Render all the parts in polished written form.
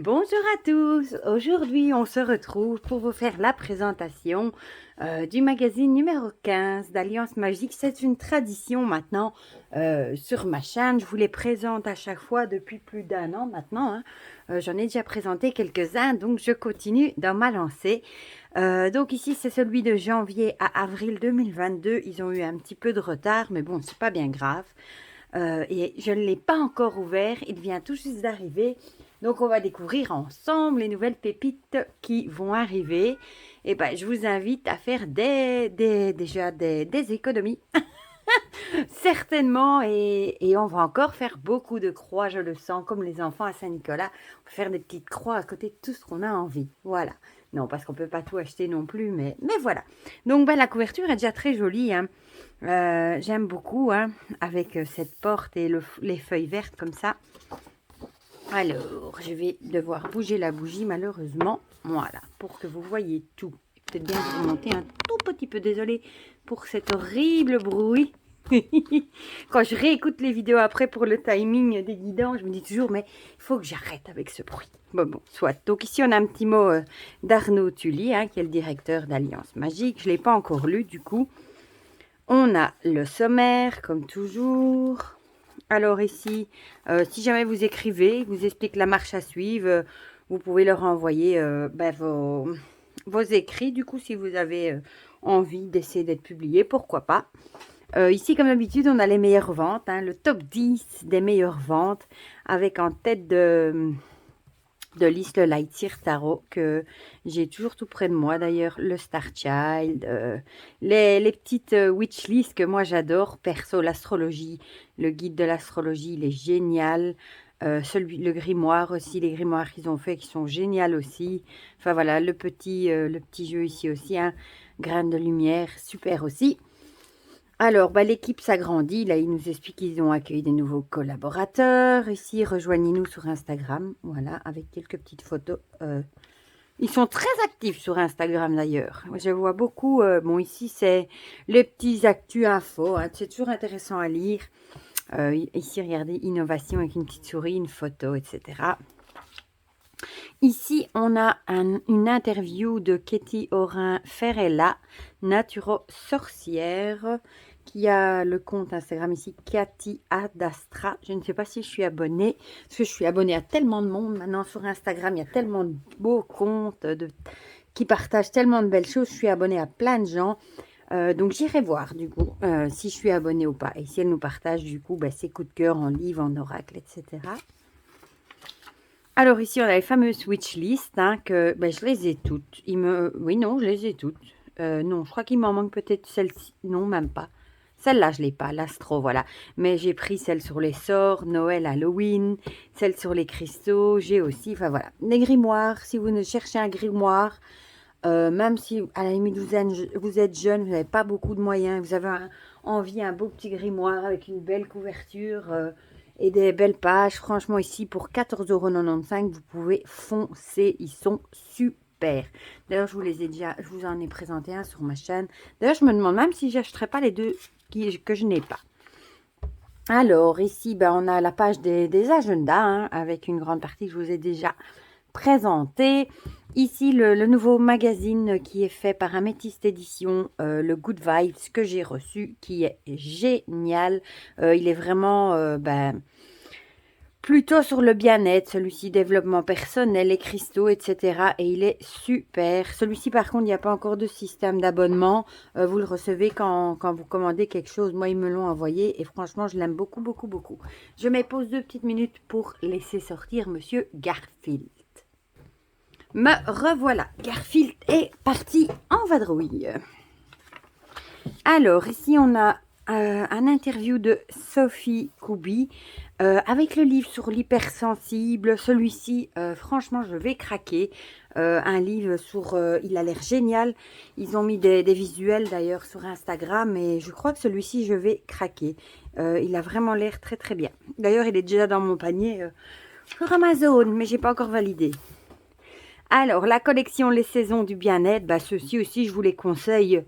Bonjour à tous, aujourd'hui on se retrouve pour vous faire la présentation du magazine numéro 15 d'Alliance Magique. C'est une tradition maintenant sur ma chaîne, je vous les présente à chaque fois depuis plus d'un an maintenant, hein. J'en ai déjà présenté quelques-uns, donc je continue dans ma lancée. Donc ici c'est celui de janvier à avril 2022, ils ont eu un petit peu de retard, mais bon c'est pas bien grave. Et je ne l'ai pas encore ouvert, il vient tout juste d'arriver. Donc on va découvrir ensemble les nouvelles pépites qui vont arriver. Et ben je vous invite à faire déjà des économies. Certainement, et on va encore faire beaucoup de croix, je le sens, comme les enfants à Saint-Nicolas. On va faire des petites croix à côté de tout ce qu'on a envie. Voilà. Non, parce qu'on ne peut pas tout acheter non plus, mais voilà. Donc, ben, la couverture est déjà très jolie, hein. J'aime beaucoup, hein, avec cette porte et les feuilles vertes comme ça. Alors, je vais devoir bouger la bougie, malheureusement. Voilà, pour que vous voyez tout. Peut-être bien vous remonter un tout petit peu, désolé pour cet horrible bruit. Quand je réécoute les vidéos après pour le timing des guidons, je me dis toujours, mais il faut que j'arrête avec ce bruit. Bon, soit. Donc ici, on a un petit mot d'Arnaud Tully, hein, qui est le directeur d'Alliance Magique. Je ne l'ai pas encore lu, du coup. On a le sommaire, comme toujours. Alors ici, si jamais vous écrivez, vous explique la marche à suivre, vous pouvez leur envoyer vos écrits, du coup, si vous avez envie d'essayer d'être publié, pourquoi pas. Ici, comme d'habitude, on a les meilleures ventes, hein, le top 10 des meilleures ventes, avec en tête de liste le Lightyear Tarot, que j'ai toujours tout près de moi, d'ailleurs, le Star Child, les petites wish lists que moi j'adore, perso, l'astrologie, le guide de l'astrologie, il est génial. Le grimoire aussi, les grimoires qu'ils ont fait qui sont géniales aussi. Enfin voilà, le petit jeu ici aussi, hein, grain de lumière, super aussi. Alors, l'équipe s'agrandit. Là, ils nous expliquent qu'ils ont accueilli des nouveaux collaborateurs. Ici, rejoignez-nous sur Instagram. Voilà, avec quelques petites photos. Ils sont très actifs sur Instagram, d'ailleurs. Je vois beaucoup. Bon, ici, c'est les petits actus infos, hein. C'est toujours intéressant à lire. Ici, regardez, innovation avec une petite souris, une photo, etc. Ici, on a une interview de Katie Orin-Ferrella, naturo-sorcière, qui a le compte Instagram ici, Cathy Adastra. Je ne sais pas si je suis abonnée, parce que je suis abonnée à tellement de monde maintenant sur Instagram. Il y a tellement de beaux comptes qui partagent tellement de belles choses. Je suis abonnée à plein de gens. Donc, j'irai voir, du coup, si je suis abonnée ou pas. Et si elle nous partage, du coup, ses coups de cœur en livre, en oracle, etc. Alors ici, on a les fameuses wishlist, hein, que je les ai toutes. Oui, non, je les ai toutes. Non, je crois qu'il m'en manque peut-être celle-ci. Non, même pas. Celle-là, je ne l'ai pas, l'astro, voilà. Mais j'ai pris celle sur les sorts, Noël, Halloween, celle sur les cristaux. J'ai aussi, enfin voilà, les grimoires. Si vous ne cherchez un grimoire, même si à la limite vous êtes jeune, vous n'avez pas beaucoup de moyens, vous avez envie un beau petit grimoire avec une belle couverture et des belles pages. Franchement, ici, pour 14,95 €, vous pouvez foncer. Ils sont super. D'ailleurs, je vous en ai présenté un sur ma chaîne. D'ailleurs, je me demande même si j'achèterais pas les deux que je n'ai pas. Alors, ici, on a la page des agendas, hein, avec une grande partie que je vous ai déjà présenté. Ici, le nouveau magazine qui est fait par Améthyste Édition, le Good Vibes, que j'ai reçu, qui est génial. Il est vraiment plutôt sur le bien-être, celui-ci, développement personnel, les cristaux, etc. Et il est super. Celui-ci, par contre, il n'y a pas encore de système d'abonnement. Vous le recevez quand vous commandez quelque chose. Moi, ils me l'ont envoyé et franchement, je l'aime beaucoup, beaucoup, beaucoup. Je me pose 2 petites minutes pour laisser sortir Monsieur Garfield. Me revoilà. Garfield est parti en vadrouille. Alors, ici, on a un interview de Sophie Koubi avec le livre sur l'hypersensible. Celui-ci, franchement, je vais craquer. Un livre sur... il a l'air génial. Ils ont mis des visuels d'ailleurs sur Instagram et je crois que celui-ci, je vais craquer. Il a vraiment l'air très très bien. D'ailleurs, il est déjà dans mon panier sur Amazon, mais j'ai pas encore validé. Alors, la collection Les Saisons du Bien-être, ceux-ci aussi, je vous les conseille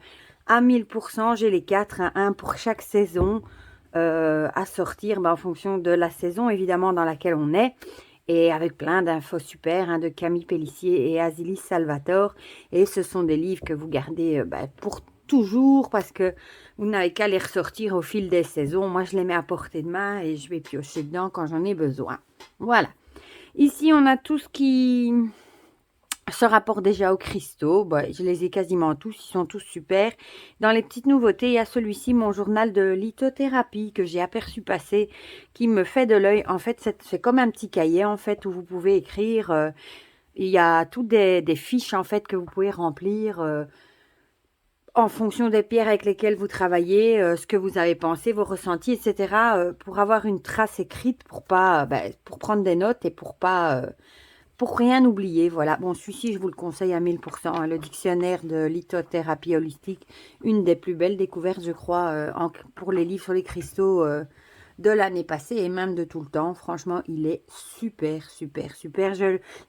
à 1000%. J'ai les 4, un pour chaque saison à sortir en fonction de la saison, évidemment, dans laquelle on est. et avec plein d'infos super de Camille Pellissier et Azilis Salvatore. Et ce sont des livres que vous gardez pour toujours parce que vous n'avez qu'à les ressortir au fil des saisons. Moi, je les mets à portée de main et je vais piocher dedans quand j'en ai besoin. Voilà. Ici, on a tout ce qui se rapporte déjà aux cristaux. Je les ai quasiment tous, ils sont tous super. Dans les petites nouveautés, il y a celui-ci, mon journal de lithothérapie que j'ai aperçu passer, qui me fait de l'œil. En fait, c'est comme un petit cahier en fait où vous pouvez écrire. Il y a toutes des fiches en fait que vous pouvez remplir en fonction des pierres avec lesquelles vous travaillez, ce que vous avez pensé, vos ressentis, etc. Pour avoir une trace écrite, pour pas, pour prendre des notes et pour pas pour rien oublier, voilà. Bon, celui-ci, je vous le conseille à 1000%. Le dictionnaire de lithothérapie holistique, une des plus belles découvertes, je crois, pour les livres sur les cristaux de l'année passée et même de tout le temps. Franchement, il est super, super, super.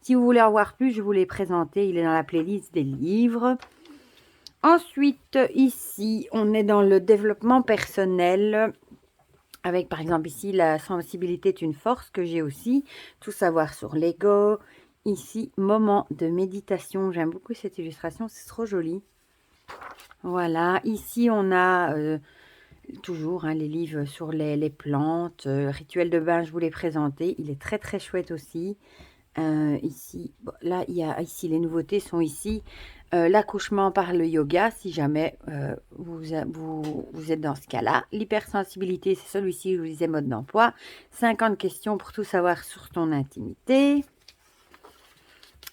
Si vous voulez en voir plus, je vous l'ai présenté. Il est dans la playlist des livres. Ensuite, ici, on est dans le développement personnel. Avec, par exemple, ici, la sensibilité est une force que j'ai aussi. Tout savoir sur l'ego. Ici, moment de méditation. J'aime beaucoup cette illustration, c'est trop joli. Voilà, ici, on a toujours les livres sur les plantes. Rituel de bain, je vous l'ai présenté. Il est très, très chouette aussi. Ici, là, il y a ici, les nouveautés sont ici. L'accouchement par le yoga, si jamais vous êtes dans ce cas-là. L'hypersensibilité, c'est celui-ci, je vous disais, mode d'emploi. 50 questions pour tout savoir sur ton intimité.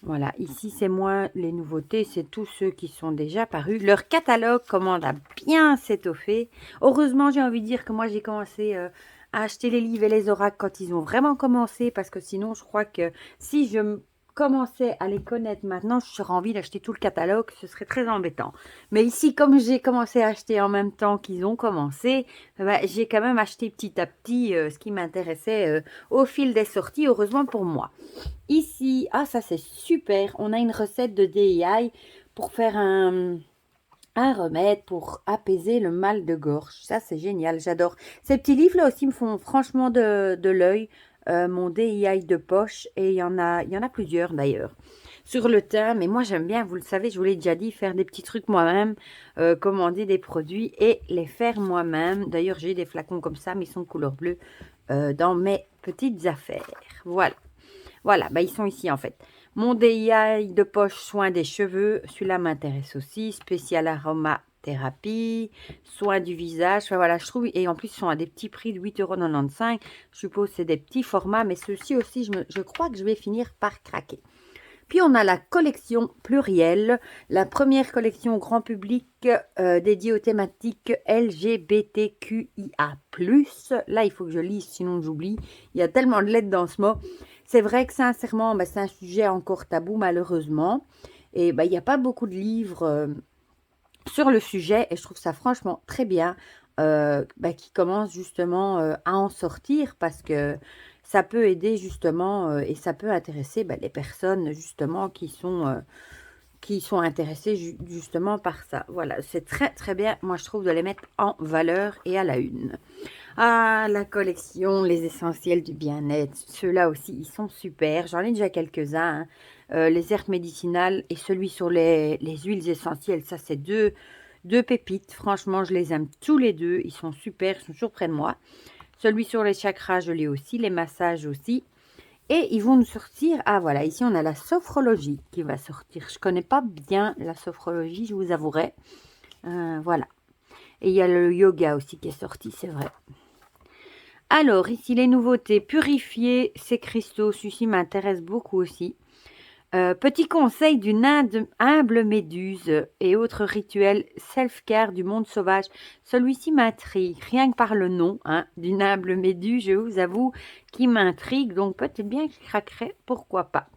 Voilà, ici, c'est moins les nouveautés, c'est tous ceux qui sont déjà parus. Leur catalogue commande à bien s'étoffer. Heureusement, j'ai envie de dire que moi, j'ai commencé à acheter les livres et les oracles quand ils ont vraiment commencé, parce que sinon, je crois que si je commençais à les connaître maintenant, j'aurais envie d'acheter tout le catalogue, ce serait très embêtant. Mais ici, comme j'ai commencé à acheter en même temps qu'ils ont commencé, j'ai quand même acheté petit à petit ce qui m'intéressait au fil des sorties, heureusement pour moi. Ici, ça c'est super, on a une recette de DIY pour faire un remède pour apaiser le mal de gorge. Ça c'est génial, j'adore. Ces petits livres là aussi me font franchement de l'œil. Mon DIY de poche et il y en a plusieurs d'ailleurs sur le teint, mais moi j'aime bien, vous le savez, je vous l'ai déjà dit, faire des petits trucs moi-même, commander des produits et les faire moi-même. D'ailleurs j'ai des flacons comme ça mais ils sont de couleur bleue dans mes petites affaires. Voilà, ils sont ici en fait. Mon DIY de poche soin des cheveux, celui-là m'intéresse aussi. Spécial aromathérapie, soin du visage. Enfin, voilà, je trouve, et en plus, ils sont à des petits prix de 8,95 €. Je suppose que c'est des petits formats, mais ceux-ci aussi, je crois que je vais finir par craquer. Puis, on a la collection plurielle, la première collection au grand public dédiée aux thématiques LGBTQIA+. Là, il faut que je lise, sinon j'oublie. Il y a tellement de lettres dans ce mot. C'est vrai que sincèrement, c'est un sujet encore tabou malheureusement. Et il n'y a pas beaucoup de livres sur le sujet. Et je trouve ça franchement très bien qui commencent justement à en sortir. Parce que ça peut aider justement et ça peut intéresser les personnes justement qui sont intéressées justement par ça. Voilà, c'est très très bien. Moi, je trouve de les mettre en valeur et à la une. La collection, les essentiels du bien-être, ceux-là aussi, ils sont super. J'en ai déjà quelques-uns. Les herbes médicinales et celui sur les huiles essentielles, ça, c'est deux pépites. Franchement, je les aime tous les deux. Ils sont super, ils sont toujours près de moi. Celui sur les chakras, je l'ai aussi. Les massages aussi. Et ils vont nous sortir... voilà, ici, on a la sophrologie qui va sortir. Je ne connais pas bien la sophrologie, je vous avouerai. Voilà. Et il y a le yoga aussi qui est sorti, c'est vrai. Alors, ici, les nouveautés. Purifier ces cristaux. Celui-ci m'intéresse beaucoup aussi. Petit conseil d'une humble méduse et autres rituels self-care du monde sauvage. Celui-ci m'intrigue, rien que par le nom d'une humble méduse, je vous avoue, qui m'intrigue. Donc, peut-être bien que je craquerai, pourquoi pas.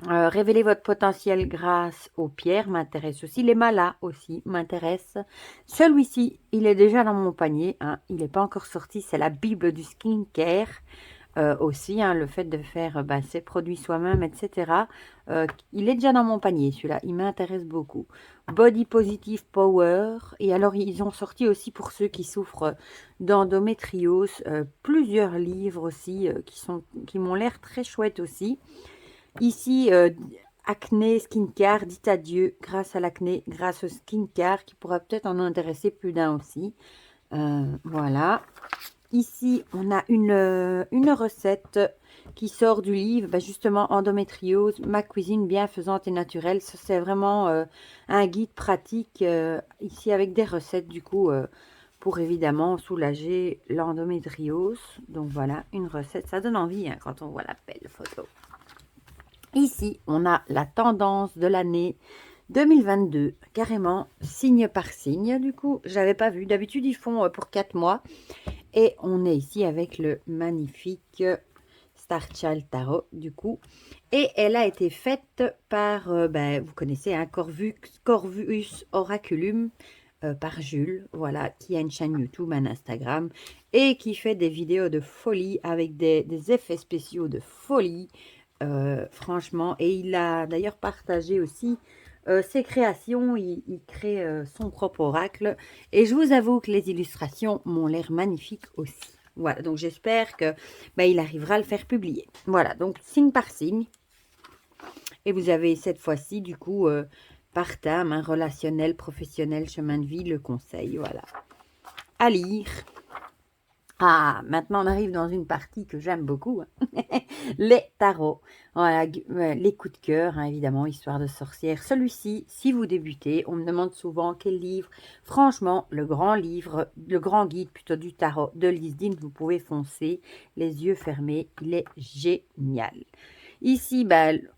Révéler votre potentiel grâce aux pierres m'intéresse aussi. Les malas aussi m'intéressent. Celui-ci, il est déjà dans mon panier. Il n'est pas encore sorti. C'est la Bible du skincare. aussi, hein, le fait de faire ses produits soi-même, etc. Il est déjà dans mon panier, celui-là. Il m'intéresse beaucoup. Body Positive Power. Et alors, ils ont sorti aussi pour ceux qui souffrent d'endométriose plusieurs livres aussi qui m'ont l'air très chouettes aussi. Ici, acné, skincare, dites adieu grâce à l'acné, grâce au skincare, qui pourra peut-être en intéresser plus d'un aussi. Voilà. Ici, on a une recette qui sort du livre, justement, endométriose, ma cuisine bienfaisante et naturelle. Ça, c'est vraiment un guide pratique ici avec des recettes, du coup, pour évidemment soulager l'endométriose. Donc voilà, une recette. Ça donne envie hein, quand on voit la belle photo. Ici, on a la tendance de l'année 2022, carrément signe par signe. Du coup, je n'avais pas vu. D'habitude, ils font pour 4 mois. Et on est ici avec le magnifique Star Child Tarot, du coup. Et elle a été faite par, vous connaissez, hein, Corvus Oraculum, par Jules, voilà, qui a une chaîne YouTube, un Instagram, et qui fait des vidéos de folie avec des effets spéciaux de folie. Franchement, et il a d'ailleurs partagé aussi ses créations, il crée son propre oracle, et je vous avoue que les illustrations m'ont l'air magnifiques aussi. Voilà, donc j'espère que il arrivera à le faire publier. Voilà, donc signe par signe, et vous avez cette fois-ci du coup par thème, relationnel, professionnel, chemin de vie, le conseil, voilà. À lire. Ah, maintenant on arrive dans une partie que j'aime beaucoup, les tarots. Voilà, les coups de cœur, hein, évidemment, histoire de sorcière. Celui-ci, si vous débutez, on me demande souvent quel livre. Franchement, le grand livre, le grand guide plutôt du tarot de Lisdine, vous pouvez foncer les yeux fermés, il est génial. Ici,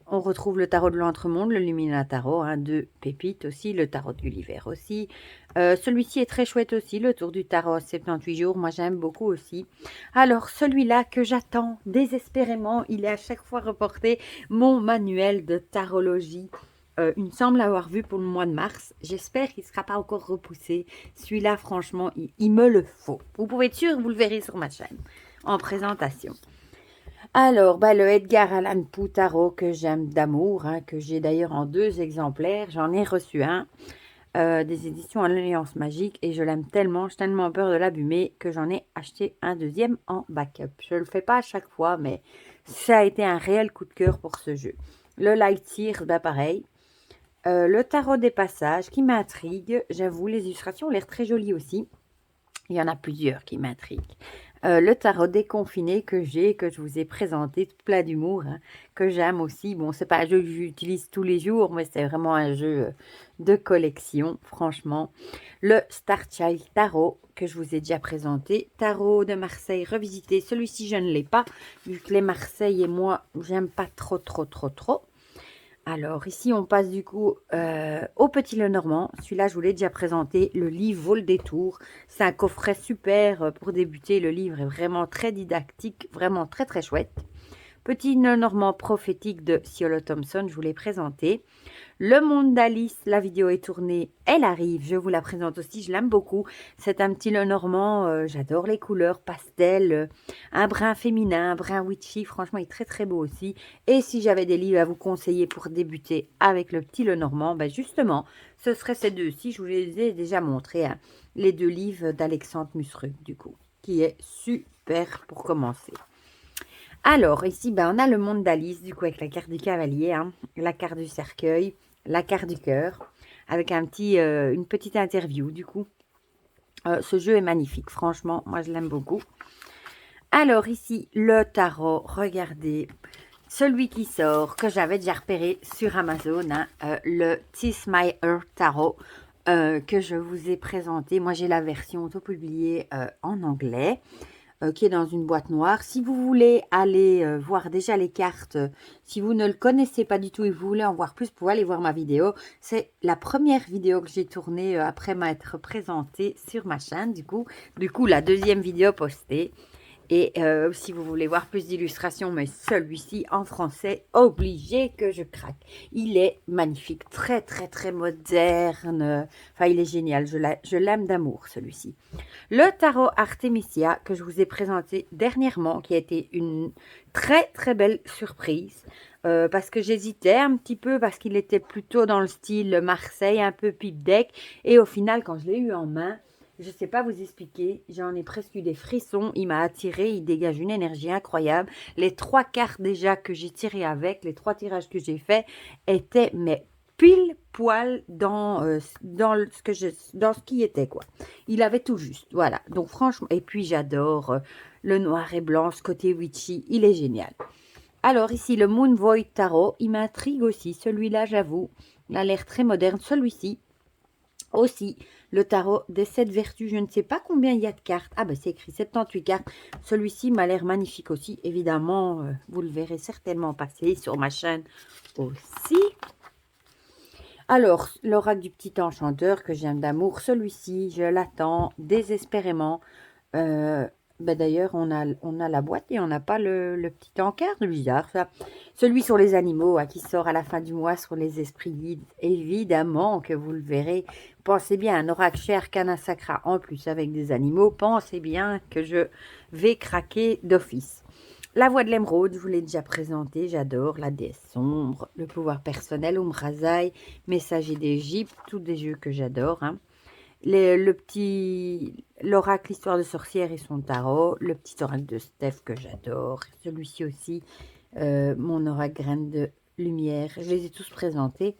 on retrouve le tarot de l'entremonde, le Lumina Tarot, hein, de pépites aussi, le tarot de Gulliver aussi. Celui-ci est très chouette aussi, le tour du tarot 78 jours, moi j'aime beaucoup aussi. Alors celui-là que j'attends désespérément, il est à chaque fois reporté, mon manuel de tarologie. Il me semble l'avoir vu pour le mois de mars, j'espère qu'il ne sera pas encore repoussé. Celui-là franchement, il me le faut. Vous pouvez être sûr, vous le verrez sur ma chaîne, en présentation. Alors, le Edgar Allan Poe Tarot que j'aime d'amour, hein, que j'ai d'ailleurs en 2 exemplaires. J'en ai reçu un des éditions Alliance Magique et je l'aime tellement, j'ai tellement peur de l'abîmer que j'en ai acheté un deuxième en backup. Je ne le fais pas à chaque fois, mais ça a été un réel coup de cœur pour ce jeu. Le Light Seer, pareil. Le Tarot des Passages qui m'intrigue, j'avoue, les illustrations ont l'air très jolies aussi. Il y en a plusieurs qui m'intriguent. Le tarot déconfiné que je vous ai présenté, tout plein d'humour, hein, que j'aime aussi. Bon, c'est pas un jeu que j'utilise tous les jours, mais c'est vraiment un jeu de collection, franchement. Le Star Child Tarot, que je vous ai déjà présenté. Tarot de Marseille revisité. Celui-ci, je ne l'ai pas, vu que les Marseille et moi, j'aime pas trop. Alors, ici, on passe du coup au Petit Lenormand. Celui-là, je vous l'ai déjà présenté. Le livre vaut le détour. C'est un coffret super pour débuter. Le livre est vraiment très didactique, vraiment très très chouette. Petit Lenormand prophétique de Ciolo Thompson, je vous l'ai présenté. Le Monde d'Alice, la vidéo est tournée, elle arrive, je vous la présente aussi, je l'aime beaucoup. C'est un petit Lenormand, j'adore les couleurs pastel, un brun féminin, un brun witchy, franchement il est très très beau aussi. Et si j'avais des livres à vous conseiller pour débuter avec le petit Lenormand, justement, ce seraient ces deux-ci, je vous les ai déjà montrés, hein, les 2 livres d'Alexandre Musruc du coup, qui est super pour commencer. Alors, ici, on a le monde d'Alice, du coup, avec la carte du cavalier, hein, la carte du cercueil, la carte du cœur, avec une petite interview, du coup. Ce jeu est magnifique, franchement, moi, je l'aime beaucoup. Alors, ici, le tarot, regardez, celui qui sort, que j'avais déjà repéré sur Amazon, hein, le Tis My Earth Tarot, que je vous ai présenté. Moi, j'ai la version auto-publiée en anglais. Qui est dans une boîte noire. Si vous voulez aller voir déjà les cartes, si vous ne le connaissez pas du tout et vous voulez en voir plus, vous pouvez aller voir ma vidéo. C'est la première vidéo que j'ai tournée après m'être présentée sur ma chaîne. Du coup, la 2e vidéo postée. Et si vous voulez voir plus d'illustrations, mais celui-ci en français, obligé que je craque. Il est magnifique, très très très moderne. Enfin, il est génial, je l'aime d'amour celui-ci. Le tarot Artemisia que je vous ai présenté dernièrement, qui a été une très très belle surprise. Parce que j'hésitais un petit peu, parce qu'il était plutôt dans le style Marseille, un peu pipe deck. Et au final, quand je l'ai eu en main, je ne sais pas vous expliquer, j'en ai presque eu des frissons, il m'a attiré, il dégage une énergie incroyable. Les 3 cartes déjà que j'ai tirées avec, les 3 tirages que j'ai faits, étaient mais pile poil dans ce qui était quoi. Il avait tout juste, voilà. Donc franchement, et puis j'adore le noir et blanc, ce côté witchy, il est génial. Alors ici, le Moon Void Tarot, il m'intrigue aussi, celui-là j'avoue, il a l'air très moderne, celui-ci. Aussi, le tarot des 7 vertus, je ne sais pas combien il y a de cartes. Ah ben c'est écrit 78 cartes. Celui-ci m'a l'air magnifique aussi. Évidemment, vous le verrez certainement passer sur ma chaîne aussi. Alors, l'oracle du petit enchanteur que j'aime d'amour, celui-ci, je l'attends désespérément. D'ailleurs, on a la boîte et on n'a pas le petit encart, bizarre ça. Celui sur les animaux qui sort à la fin du mois sur les esprits guides, évidemment que vous le verrez. Pensez bien, un oracle chez Arcana Sacra en plus avec des animaux, pensez bien que je vais craquer d'office. La voix de l'émeraude, je vous l'ai déjà présentée, j'adore. La déesse sombre, le pouvoir personnel, Umrazai, messager d'Égypte, tous des jeux que j'adore. Hein. L'oracle histoire de sorcière et son tarot, le petit oracle de Steph que j'adore, celui-ci aussi, mon oracle graine de lumière, je les ai tous présentés.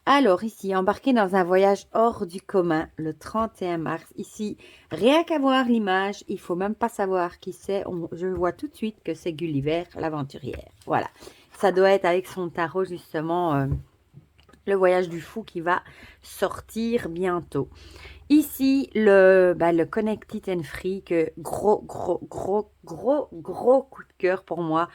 Alors ici, embarqué dans un voyage hors du commun le 31 mars. Ici, rien qu'à voir l'image, il faut même pas savoir qui c'est. Je vois tout de suite que c'est Gulliver, l'aventurière. Voilà, ça doit être avec son tarot justement, le voyage du fou qui va sortir bientôt. Ici, le Connected and Free, que gros coup de cœur pour moi.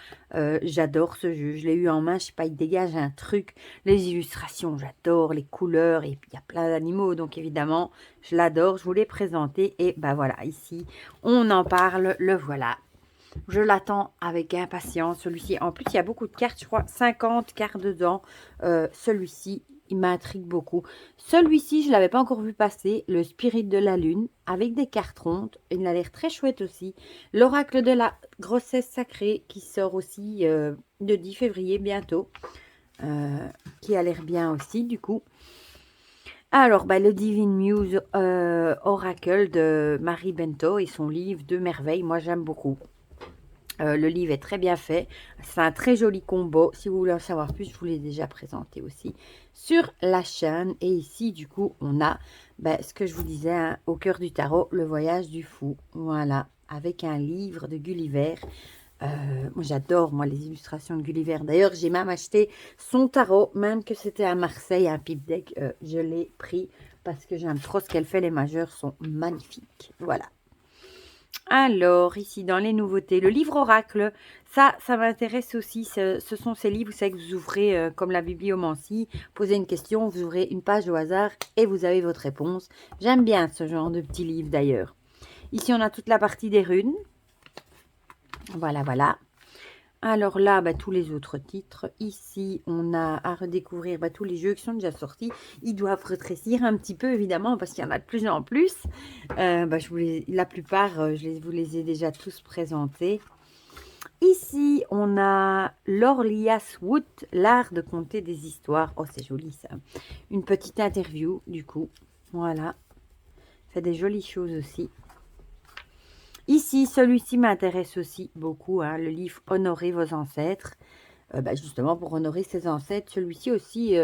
J'adore ce jeu. Je l'ai eu en main, je sais pas, il dégage un truc. Les illustrations, j'adore. Les couleurs, et puis il y a plein d'animaux. Donc évidemment, je l'adore. Je vous l'ai présenté. Et voilà, ici, on en parle. Le voilà. Je l'attends avec impatience. Celui-ci, en plus, il y a beaucoup de cartes. Je crois 50 cartes dedans. Celui-ci, il m'intrigue beaucoup. Celui-ci, je ne l'avais pas encore vu passer. Le Spirit de la Lune, avec des cartes rondes. Il a l'air très chouette aussi. L'Oracle de la grossesse sacrée, qui sort aussi le 10 février bientôt. Qui a l'air bien aussi, du coup. Alors, le Divine Muse Oracle de Marie Bento et son livre de merveille. Moi, j'aime beaucoup. Le livre est très bien fait. C'est un très joli combo. Si vous voulez en savoir plus, je vous l'ai déjà présenté aussi sur la chaîne. Et ici, du coup, on a ce que je vous disais, hein, au cœur du tarot, le voyage du fou. Voilà, avec un livre de Gulliver. Moi, j'adore, moi, les illustrations de Gulliver. D'ailleurs, j'ai même acheté son tarot, même que c'était à Marseille, un pipe deck. Je l'ai pris parce que j'aime trop ce qu'elle fait. Les majeurs sont magnifiques. Voilà. Alors, ici, dans les nouveautés, le livre oracle, ça m'intéresse aussi. Ce sont ces livres, vous savez, que vous ouvrez comme la bibliomancie, posez une question, vous ouvrez une page au hasard et vous avez votre réponse. J'aime bien ce genre de petits livres d'ailleurs. Ici, on a toute la partie des runes. Voilà, voilà. Alors là, tous les autres titres. Ici, on a à redécouvrir tous les jeux qui sont déjà sortis. Ils doivent rétrécir un petit peu, évidemment, parce qu'il y en a de plus en plus. La plupart, vous les ai déjà tous présentés. Ici, on a Lorlias Wood, l'art de conter des histoires. Oh, c'est joli ça. Une petite interview, du coup. Voilà. Fait des jolies choses aussi. Ici, celui-ci m'intéresse aussi beaucoup, hein, le livre « Honorer vos ancêtres ». Justement, pour honorer ses ancêtres, celui-ci aussi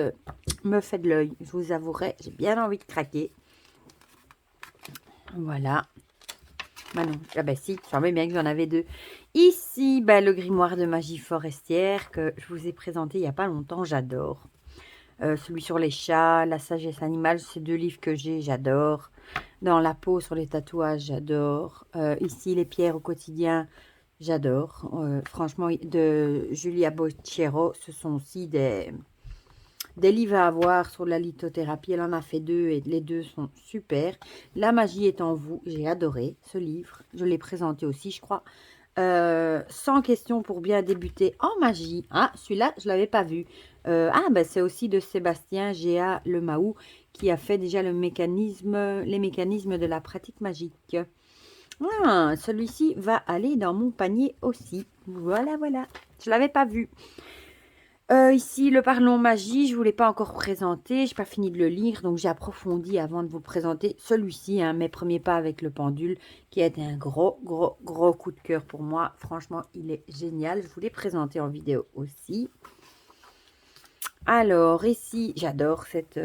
me fait de l'œil. Je vous avouerai, j'ai bien envie de craquer. Voilà. Si, je savais bien que j'en avais 2. Ici, le grimoire de magie forestière que je vous ai présenté il n'y a pas longtemps, j'adore. Celui sur les chats, la sagesse animale, c'est 2 livres que j'adore. Dans la peau, sur les tatouages, j'adore. Ici, les pierres au quotidien, j'adore. Franchement, de Julia Bocchero, ce sont aussi des livres à avoir sur la lithothérapie. Elle en a fait 2 et les 2 sont super. La magie est en vous, j'ai adoré ce livre. Je l'ai présenté aussi, je crois, 100 questions pour bien débuter en magie. Ah, celui-là, je ne l'avais pas vu. Ben c'est aussi de Sébastien Géa Lemaou qui a fait déjà les mécanismes de la pratique magique. Ah, celui-ci va aller dans mon panier aussi. Voilà, voilà. Je ne l'avais pas vu. Ici, le Parlons Magie, je ne vous l'ai pas encore présenté, je n'ai pas fini de le lire, donc j'ai approfondi avant de vous présenter celui-ci, hein, mes premiers pas avec le pendule, qui a été un gros coup de cœur pour moi. Franchement, il est génial. Je vous l'ai présenté en vidéo aussi. Alors, ici, j'adore cette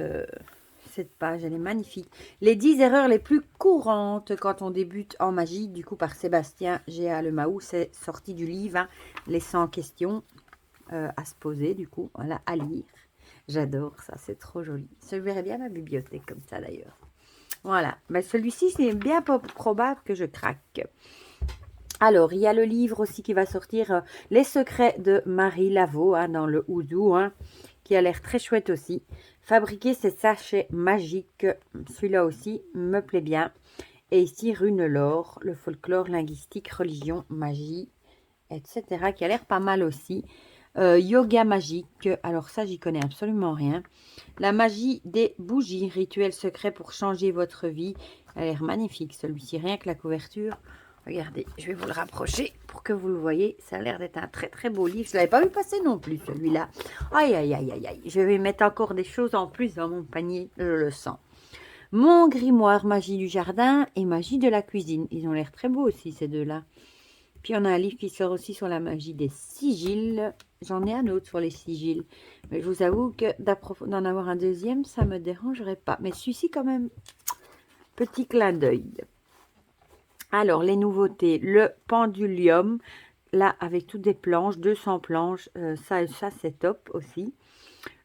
page, elle est magnifique. Les 10 erreurs les plus courantes quand on débute en magie, du coup par Sébastien Géa Lemaou, c'est sorti du livre, hein, les 100 questions. À se poser, du coup, voilà, à lire. J'adore ça, c'est trop joli. Ça verrait bien ma bibliothèque comme ça, d'ailleurs. Voilà, ben, celui-ci, c'est bien probable que je craque. Alors, il y a le livre aussi qui va sortir, Les secrets de Marie Laveau, hein, dans le Ouzou, hein, qui a l'air très chouette aussi. Fabriquer ces sachets magiques, celui-là aussi me plaît bien. Et ici, Rune Laure, le folklore linguistique, religion, magie, etc., qui a l'air pas mal aussi. Yoga magique, alors ça j'y connais absolument rien. La magie des bougies, rituel secret pour changer votre vie. Elle a l'air magnifique celui-ci, rien que la couverture. Regardez, je vais vous le rapprocher pour que vous le voyez. Ça a l'air d'être un très beau livre. Je ne l'avais pas vu passer non plus celui-là. Aïe aïe aïe aïe aïe. Je vais mettre encore des choses en plus dans mon panier, je le sens. Mon grimoire magie du jardin et magie de la cuisine. Ils ont l'air très beaux aussi ces deux-là. Puis on a un livre qui sort aussi sur la magie des sigils. J'en ai un autre sur les sigils. Mais je vous avoue que d'en avoir un deuxième, ça ne me dérangerait pas. Mais celui-ci quand même, petit clin d'œil. Alors, les nouveautés. Le pendulium, là, avec toutes des planches, 200 planches. Ça c'est top aussi.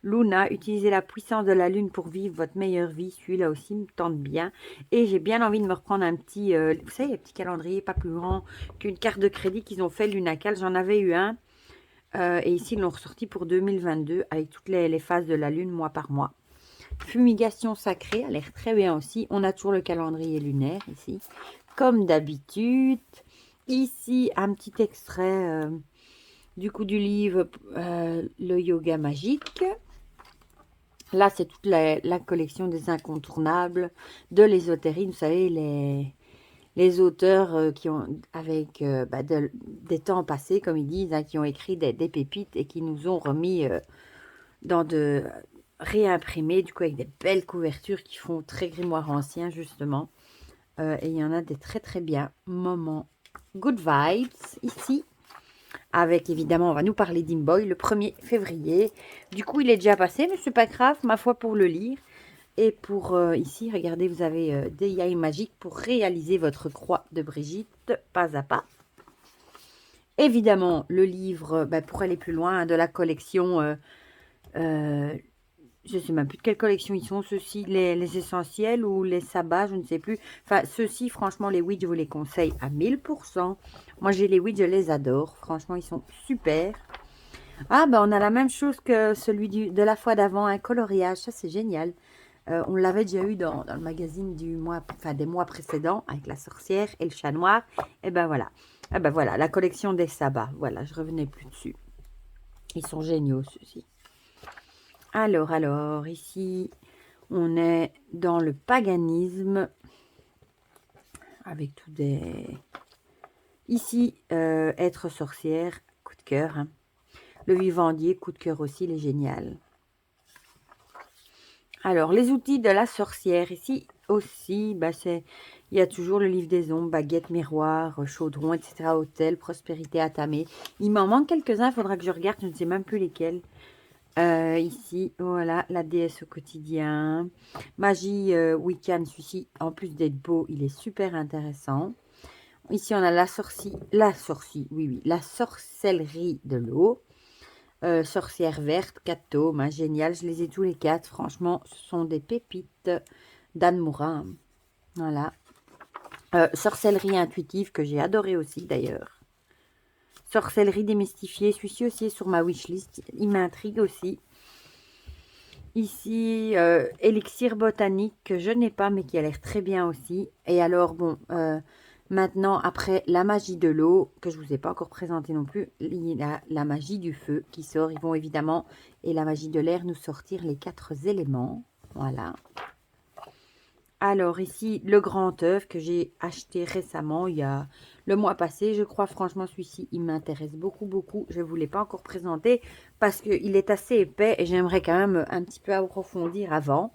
Luna, utilisez la puissance de la lune pour vivre votre meilleure vie. Celui-là aussi me tente bien. Et j'ai bien envie de me reprendre un petit, vous savez, les petits calendriers pas plus grand qu'une carte de crédit qu'ils ont fait Lunacal. J'en avais eu un. Et ici, ils l'ont ressorti pour 2022 avec toutes les phases de la lune mois par mois. Fumigation sacrée, a l'air très bien aussi. On a toujours le calendrier lunaire ici, comme d'habitude. Ici, un petit extrait du coup du livre Le yoga magique. Là, c'est toute la collection des incontournables de l'ésotérie. Vous savez, les auteurs qui ont, avec des temps passés, comme ils disent, hein, qui ont écrit des pépites et qui nous ont remis dans de réimprimés, du coup, avec des belles couvertures qui font très grimoire ancien, justement. Et il y en a des très bien. Moment Good Vibes, ici. Avec, évidemment, on va nous parler d'Imboy le 1er février. Du coup, il est déjà passé, mais c'est pas grave, ma foi, pour le lire. Et pour ici, regardez, vous avez des yaïs magiques pour réaliser votre croix de Brigitte, pas à pas. Évidemment, le livre, pour aller plus loin, hein, de la collection, je ne sais même plus de quelle collection ils sont, ceux-ci, les essentiels ou les sabbats, je ne sais plus. Enfin, ceux-ci, franchement, les Witch, je vous les conseille à 1000%. Moi, j'ai les Witch, je les adore. Franchement, ils sont super. Ah, on a la même chose que celui de la fois d'avant, un coloriage. Ça, c'est génial. On l'avait déjà eu dans le magazine du mois, des mois précédents, avec la sorcière et le chat noir. Et ben voilà. Ah ben voilà, la collection des sabbats. Voilà, je revenais plus dessus. Ils sont géniaux, ceux-ci. Alors, ici, on est dans le paganisme. Avec tout des... Ici, être sorcière, coup de cœur. Hein. Le vivandier, coup de cœur aussi, il est génial. Alors, les outils de la sorcière. Ici aussi, il y a toujours le livre des ombres, baguette, miroir, chaudron, etc. Hôtel, prospérité, attamé. Il m'en manque quelques-uns, il faudra que je regarde, je ne sais même plus lesquels. Ici, voilà, la déesse au quotidien. Magie week-end, celui-ci, en plus d'être beau, il est super intéressant. Ici, on a la sorcellerie de l'eau. Sorcière verte, 4 tomes, hein, génial, je les ai tous les 4, franchement, ce sont des pépites d'Anne Mourin, voilà. Sorcellerie intuitive, que j'ai adoré aussi d'ailleurs. Sorcellerie démystifiée, celui-ci aussi est sur ma wishlist, il m'intrigue aussi. Ici, élixir botanique, que je n'ai pas, mais qui a l'air très bien aussi. Et alors, Maintenant, après la magie de l'eau, que je ne vous ai pas encore présenté non plus, il y a la magie du feu qui sort. Ils vont évidemment, et la magie de l'air, nous sortir les 4 éléments. Voilà. Alors ici, le grand œuf que j'ai acheté récemment, il y a le mois passé, je crois. Franchement, celui-ci, il m'intéresse beaucoup, beaucoup. Je ne vous l'ai pas encore présenté parce qu'il est assez épais et j'aimerais quand même un petit peu approfondir avant.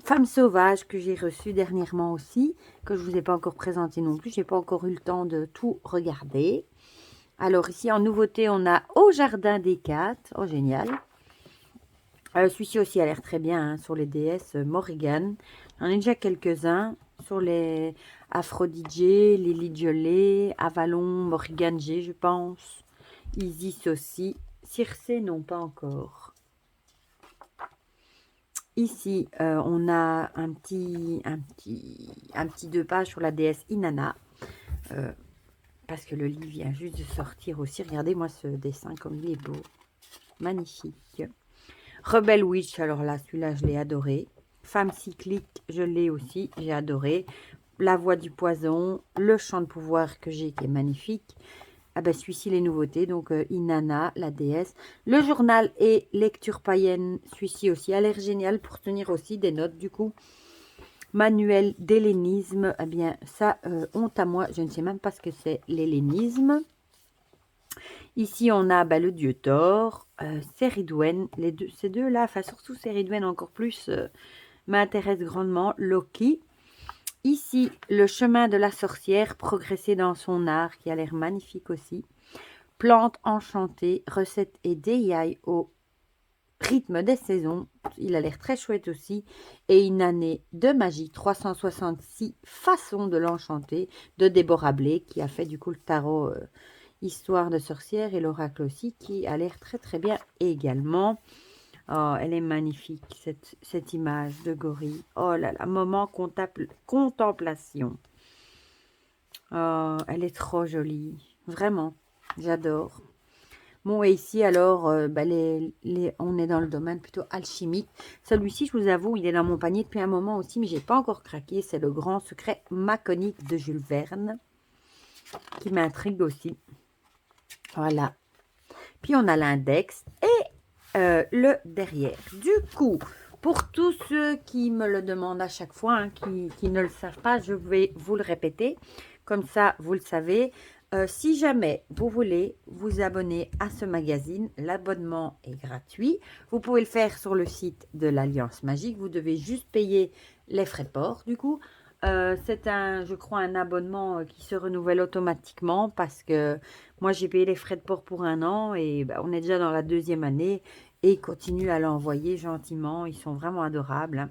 Femme sauvage que j'ai reçue dernièrement aussi, que je ne vous ai pas encore présenté non plus. Je n'ai pas encore eu le temps de tout regarder. Alors ici, en nouveauté, on a Au Jardin des 4. Oh, génial. Celui-ci aussi a l'air très bien hein, sur les déesses Morrigan. J'en ai déjà quelques-uns sur les Aphrodite, Lily Jolie, Avalon, Morrigan G, je pense. Isis aussi. Circé, non, pas encore. Ici, on a un petit 2 pages sur la déesse Inanna. Parce que le livre vient juste de sortir aussi. Regardez-moi ce dessin comme il est beau. Magnifique. Rebelle Witch, alors là, celui-là, je l'ai adoré. Femme cyclique, je l'ai aussi, j'ai adoré. La voix du poison, le chant de pouvoir que j'ai, qui est magnifique. Ah ben, celui-ci, les nouveautés, donc Inanna, la déesse. Le journal et lecture païenne, celui-ci aussi a l'air génial pour tenir aussi des notes, du coup. Manuel d'hellénisme, eh bien, ça, honte à moi, je ne sais même pas ce que c'est l'hellénisme. Ici, on a le dieu Thor, Céridwen, ces deux-là, enfin surtout Céridwen encore plus, m'intéresse grandement, Loki. Ici, le chemin de la sorcière, progresser dans son art, qui a l'air magnifique aussi. Plante enchantée, recette et déiaille au rythme des saisons, il a l'air très chouette aussi. Et une année de magie, 366 façons de l'enchanter, de Déborah Blake, qui a fait du coup le tarot Histoire de sorcière et l'oracle aussi, qui a l'air très très bien également. Oh, elle est magnifique, cette image de gorille. Oh là là, moment contemplation. Oh, elle est trop jolie. Vraiment, j'adore. Bon, et ici, alors, on est dans le domaine plutôt alchimique. Celui-ci, je vous avoue, il est dans mon panier depuis un moment aussi, mais je n'ai pas encore craqué. C'est le grand secret maconique de Jules Verne, qui m'intrigue aussi. Voilà. Puis, on a l'index et le derrière. Du coup, pour tous ceux qui me le demandent à chaque fois, hein, qui ne le savent pas, je vais vous le répéter. Comme ça, vous le savez. Si jamais vous voulez vous abonner à ce magazine, l'abonnement est gratuit. Vous pouvez le faire sur le site de l'Alliance Magique. Vous devez juste payer les frais de port, du coup. C'est je crois, un abonnement qui se renouvelle automatiquement parce que moi, j'ai payé les frais de port pour 1 an et on est déjà dans la 2e année et ils continuent à l'envoyer gentiment. Ils sont vraiment adorables.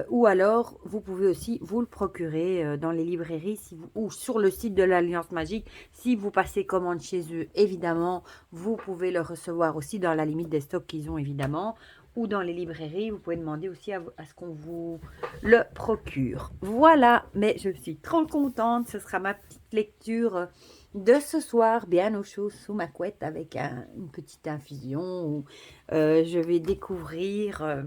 Ou alors, vous pouvez aussi vous le procurer dans les librairies ou sur le site de l'Alliance Magique. Si vous passez commande chez eux, évidemment, vous pouvez le recevoir aussi dans la limite des stocks qu'ils ont, évidemment. Ou dans les librairies, vous pouvez demander aussi à ce qu'on vous le procure. Voilà, mais je suis trop contente. Ce sera ma petite lecture de ce soir, bien au chaud, sous ma couette, avec une petite infusion. Où, je vais découvrir...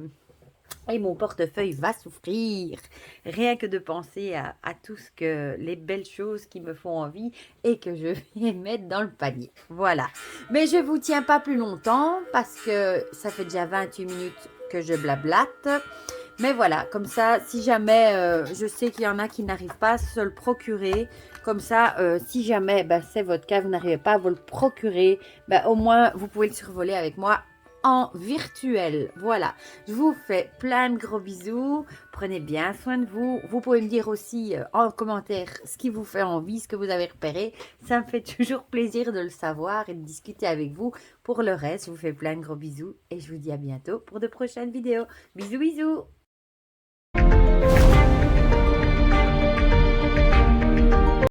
et mon portefeuille va souffrir, rien que de penser à tout ce que les belles choses qui me font envie et que je vais mettre dans le panier. Voilà. Mais je ne vous tiens pas plus longtemps parce que ça fait déjà 28 minutes que je blablate. Mais voilà, comme ça, si jamais, je sais qu'il y en a qui n'arrivent pas à se le procurer. Comme ça, si jamais c'est votre cas, vous n'arrivez pas à vous le procurer, au moins vous pouvez le survoler avec moi en virtuel. Voilà, je vous fais plein de gros bisous, prenez bien soin de vous. Vous pouvez me dire aussi en commentaire ce qui vous fait envie, ce que vous avez repéré, ça me fait toujours plaisir de le savoir et de discuter avec vous. Pour le reste, je vous fais plein de gros bisous et je vous dis à bientôt pour de prochaines vidéos. Bisous bisous.